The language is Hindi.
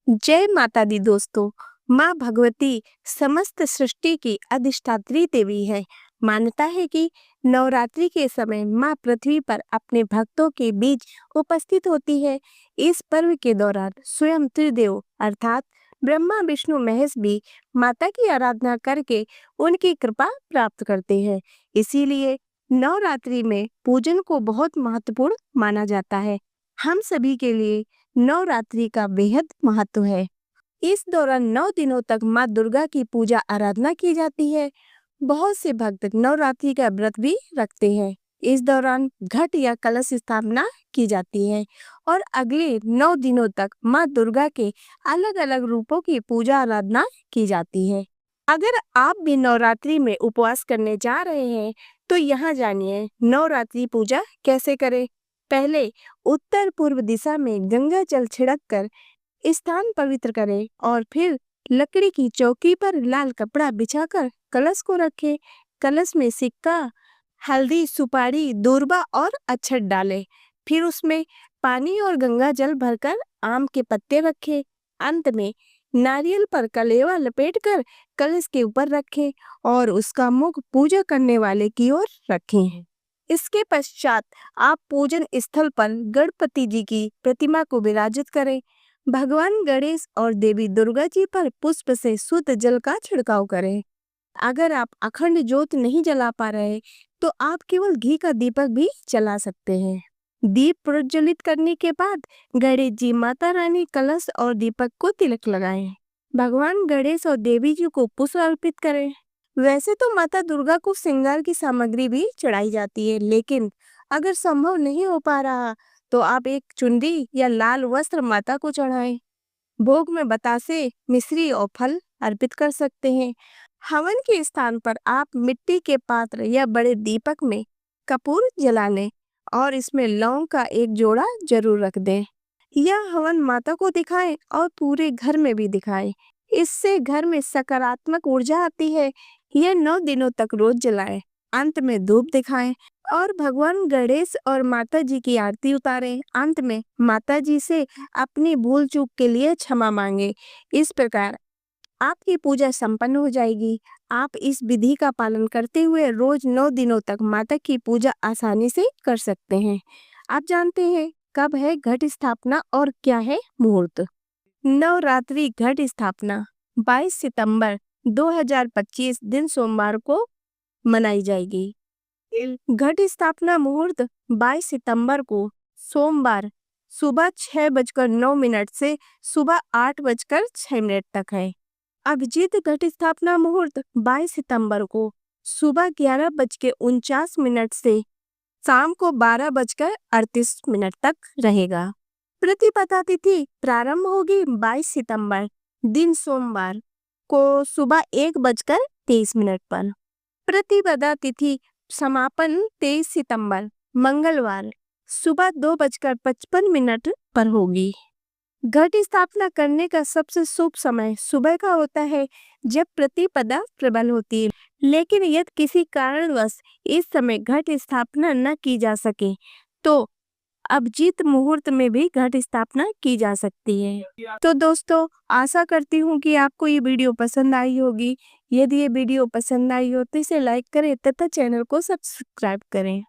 जय माता दी दोस्तों। माँ भगवती समस्त सृष्टि की अधिष्ठात्री देवी है। मान्यता है कि नवरात्रि के समय माँ पृथ्वी पर अपने भक्तों के बीच उपस्थित होती है। इस पर्व के दौरान स्वयं त्रिदेव अर्थात ब्रह्मा विष्णु महेश भी माता की आराधना करके उनकी कृपा प्राप्त करते हैं। इसीलिए नवरात्रि में पूजन को बहुत महत्वपूर्ण माना जाता है। हम सभी के लिए नवरात्रि का बेहद महत्व है। इस दौरान 9 दिनों तक माँ दुर्गा की पूजा आराधना की जाती है। बहुत से भक्त नवरात्रि का व्रत भी रखते हैं। इस दौरान घट या कलश स्थापना की जाती है और अगले 9 दिनों तक माँ दुर्गा के अलग अलग रूपों की पूजा आराधना की जाती है। अगर आप भी नवरात्रि में उपवास करने जा रहे हैं तो यहाँ जानिए नवरात्रि पूजा कैसे करें। पहले उत्तर पूर्व दिशा में गंगा जल छिड़क कर स्थान पवित्र करें और फिर लकड़ी की चौकी पर लाल कपड़ा बिछाकर कलश को रखें। कलश में सिक्का, हल्दी, सुपारी, दूर्बा और अक्षत डालें। फिर उसमें पानी और गंगा जल भरकर आम के पत्ते रखें। अंत में नारियल पर कलेवा लपेटकर कलश के ऊपर रखें और उसका मुख पूजा करने वाले की ओर रखें। इसके पश्चात आप पूजन स्थल पर गणपति जी की प्रतिमा को विराजित करें। भगवान गणेश और देवी दुर्गा जी पर पुष्प से शुद्ध जल का छिड़काव करें। अगर आप अखंड ज्योत नहीं जला पा रहे तो आप केवल घी का दीपक भी जला सकते हैं। दीप प्रज्वलित करने के बाद गणेश जी, माता रानी, कलश और दीपक को तिलक लगाएं। भगवान गणेश और देवी जी को पुष्प अर्पित करें। वैसे तो माता दुर्गा को श्रृंगार की सामग्री भी चढ़ाई जाती है, लेकिन अगर संभव नहीं हो पा रहा तो आप एक चुनरी या लाल वस्त्र माता को चढ़ाएं। भोग में बतासे, मिश्री और फल अर्पित कर सकते हैं। हवन के स्थान पर आप मिट्टी के पात्र या बड़े दीपक में कपूर जला लें और इसमें लौंग का एक जोड़ा जरूर रख दें। यह हवन माता को दिखाएं और पूरे घर में भी दिखाएं। इससे घर में सकारात्मक ऊर्जा आती है। यह 9 दिनों तक रोज जलाएं। अंत में धूप दिखाएं और भगवान गणेश और माता जी की आरती उतारें। अंत में माता जी से अपनी भूल चूक के लिए क्षमा मांगे। इस प्रकार आपकी पूजा संपन्न हो जाएगी। आप इस विधि का पालन करते हुए रोज 9 दिनों तक माता की पूजा आसानी से कर सकते हैं। आप जानते हैं कब है घट स्थापना और क्या है मुहूर्त? नवरात्रि घट स्थापना 22 सितंबर 2025 दिन सोमवार को मनाई जाएगी। घट स्थापना मुहूर्त 22 सितंबर को सोमवार सुबह 6:09 से सुबह 8:06 तक है। अभिजीत घट स्थापना मुहूर्त 22 सितंबर को सुबह 11:49 से शाम को 12:38 तक रहेगा। प्रतिपदा तिथि प्रारंभ होगी 22 सितंबर दिन सोमवार को सुबह 1:23 पर। प्रतिपदा तिथि समापन 23 सितंबर मंगलवार सुबह 2:55 पर होगी। घट स्थापना करने का सबसे शुभ समय सुबह का होता है जब प्रतिपदा प्रबल होती है, लेकिन यदि किसी कारणवश इस समय घट स्थापना न की जा सके तो अभिजीत मुहूर्त में भी घट स्थापना की जा सकती है। तो दोस्तों, आशा करती हूँ कि आपको ये वीडियो पसंद आई होगी। यदि ये वीडियो पसंद आई हो तो इसे लाइक करें तथा चैनल को सब्सक्राइब करें।